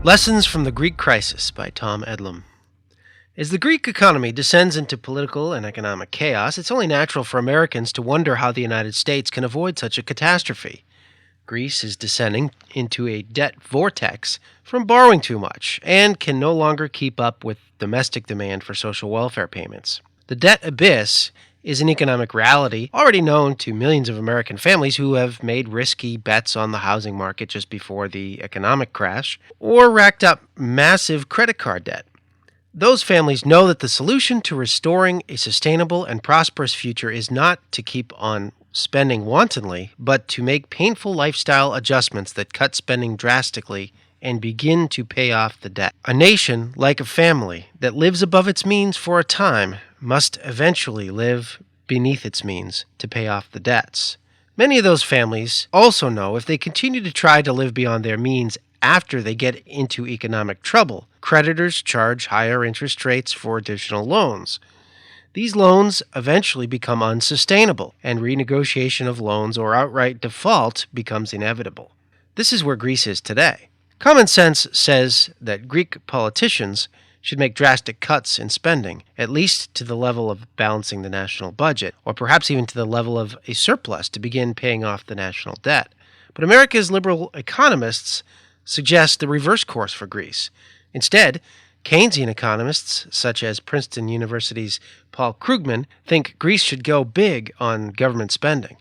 Lessons from the Greek Crisis by Tom Eddlem. As the Greek economy descends into political and economic chaos, it's only natural for Americans to wonder how the United States can avoid such a catastrophe. Greece is descending into a debt vortex from borrowing too much and can no longer keep up with domestic demand for social welfare payments. The debt abyss is an economic reality already known to millions of American families who have made risky bets on the housing market just before the economic crash or racked up massive credit card debt. Those families know that the solution to restoring a sustainable and prosperous future is not to keep on spending wantonly, but to make painful lifestyle adjustments that cut spending drastically and begin to pay off the debt. A nation, like a family, that lives above its means for a time must eventually live beneath its means to pay off the debts. Many of those families also know if they continue to try to live beyond their means after they get into economic trouble, creditors charge higher interest rates for additional loans. These loans eventually become unsustainable, and renegotiation of loans or outright default becomes inevitable. This is where Greece is today. Common sense says that Greek politicians should make drastic cuts in spending, at least to the level of balancing the national budget, or perhaps even to the level of a surplus to begin paying off the national debt. But America's liberal economists suggest the reverse course for Greece. Instead, Keynesian economists, such as Princeton University's Paul Krugman, think Greece should go big on government spending.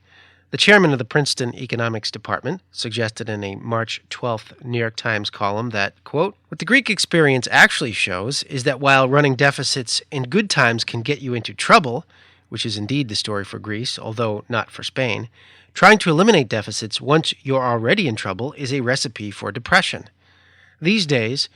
The chairman of the Princeton Economics Department suggested in a March 12th New York Times column that, quote, "What the Greek experience actually shows is that while running deficits in good times can get you into trouble, which is indeed the story for Greece, although not for Spain, trying to eliminate deficits once you're already in trouble is a recipe for depression. These days,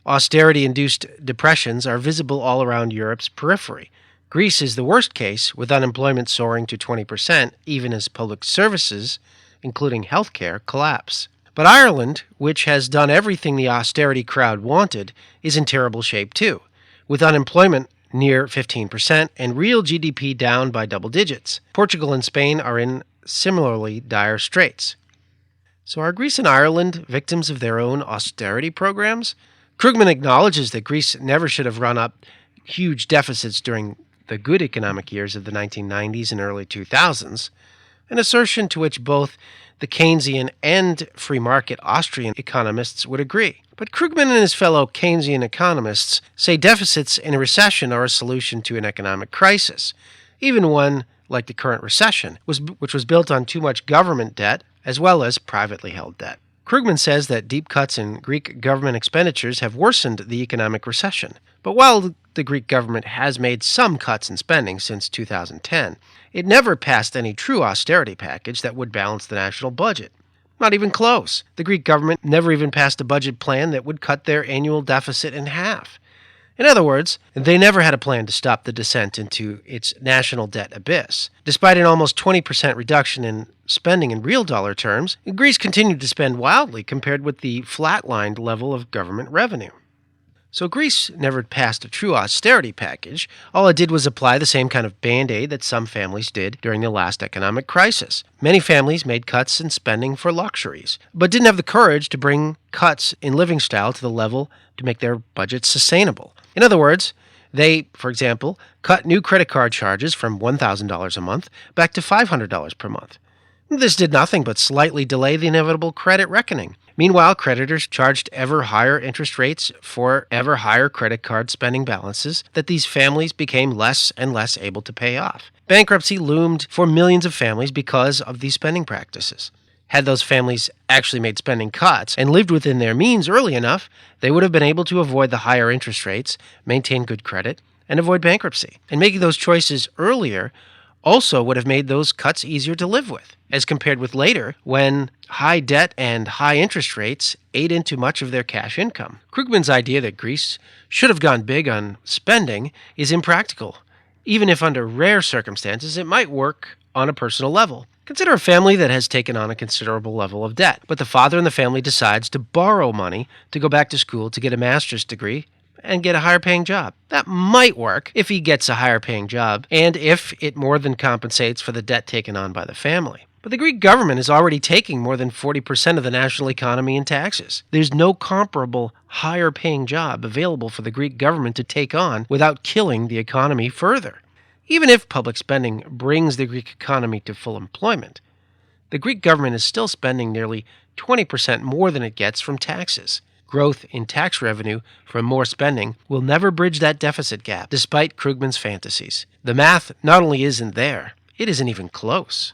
austerity-induced depressions are visible all around Europe's periphery. Greece is the worst case, with unemployment soaring to 20%, even as public services, including healthcare, collapse. But Ireland, which has done everything the austerity crowd wanted, is in terrible shape too, with unemployment near 15% and real GDP down by double digits. Portugal and Spain are in similarly dire straits. So are Greece and Ireland victims of their own austerity programs? Krugman acknowledges that Greece never should have run up huge deficits during the good economic years of the 1990s and early 2000s, an assertion to which both the Keynesian and free market Austrian economists would agree. But Krugman and his fellow Keynesian economists say deficits in a recession are a solution to an economic crisis, even one like the current recession, which was built on too much government debt as well as privately held debt. Krugman says that deep cuts in Greek government expenditures have worsened the economic recession. But while the Greek government has made some cuts in spending since 2010, it never passed any true austerity package that would balance the national budget. Not even close. The Greek government never even passed a budget plan that would cut their annual deficit in half. In other words, they never had a plan to stop the descent into its national debt abyss. Despite an almost 20% reduction in spending in real dollar terms, Greece continued to spend wildly compared with the flatlined level of government revenue. So Greece never passed a true austerity package. All it did was apply the same kind of band-aid that some families did during the last economic crisis. Many families made cuts in spending for luxuries, but didn't have the courage to bring cuts in living style to the level to make their budgets sustainable. In other words, they, for example, cut new credit card charges from $1,000 a month back to $500 per month. This did nothing but slightly delay the inevitable credit reckoning. Meanwhile, creditors charged ever higher interest rates for ever higher credit card spending balances that these families became less and less able to pay off. Bankruptcy loomed for millions of families because of these spending practices. Had those families actually made spending cuts and lived within their means early enough, they would have been able to avoid the higher interest rates, maintain good credit, and avoid bankruptcy. And making those choices earlier also would have made those cuts easier to live with, as compared with later, when high debt and high interest rates ate into much of their cash income. Krugman's idea that Greece should have gone big on spending is impractical. Even if under rare circumstances, it might work on a personal level. Consider a family that has taken on a considerable level of debt, but the father in the family decides to borrow money to go back to school to get a master's degree and get a higher paying job. That might work if he gets a higher paying job and if it more than compensates for the debt taken on by the family. But the Greek government is already taking more than 40% of the national economy in taxes. There's no comparable higher paying job available for the Greek government to take on without killing the economy further. Even if public spending brings the Greek economy to full employment, the Greek government is still spending nearly 20% more than it gets from taxes. Growth in tax revenue from more spending will never bridge that deficit gap, despite Krugman's fantasies. The math not only isn't there, it isn't even close.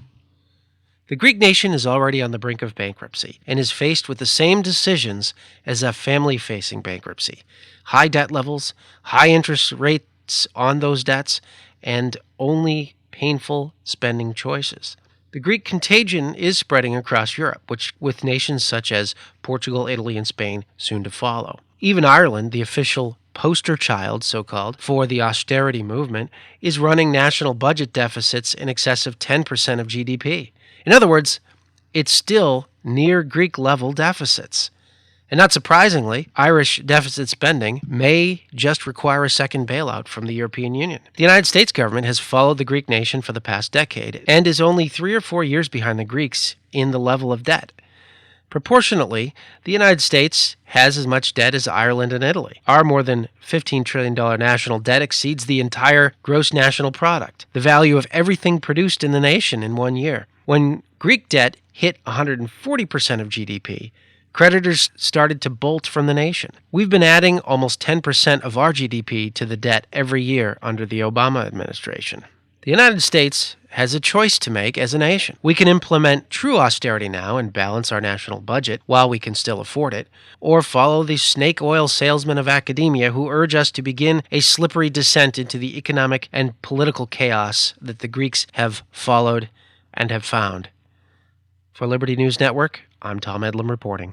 The Greek nation is already on the brink of bankruptcy and is faced with the same decisions as a family-facing bankruptcy: high debt levels, high interest rates on those debts, and only painful spending choices. The Greek contagion is spreading across Europe, with nations such as Portugal, Italy, and Spain soon to follow. Even Ireland, the official poster child, so-called, for the austerity movement, is running national budget deficits in excess of 10% of GDP. In other words, it's still near Greek-level deficits. And not surprisingly, Irish deficit spending may just require a second bailout from the European Union. The United States government has followed the Greek nation for the past decade and is only 3 or 4 years behind the Greeks in the level of debt. Proportionately, the United States has as much debt as Ireland and Italy. Our more than $15 trillion national debt exceeds the entire gross national product, the value of everything produced in the nation in 1 year. When Greek debt hit 140% of GDP, creditors started to bolt from the nation. We've been adding almost 10% of our GDP to the debt every year under the Obama administration. The United States has a choice to make as a nation. We can implement true austerity now and balance our national budget while we can still afford it, or follow the snake oil salesmen of academia who urge us to begin a slippery descent into the economic and political chaos that the Greeks have followed and have found. For Liberty News Network, I'm Tom Eddlem reporting.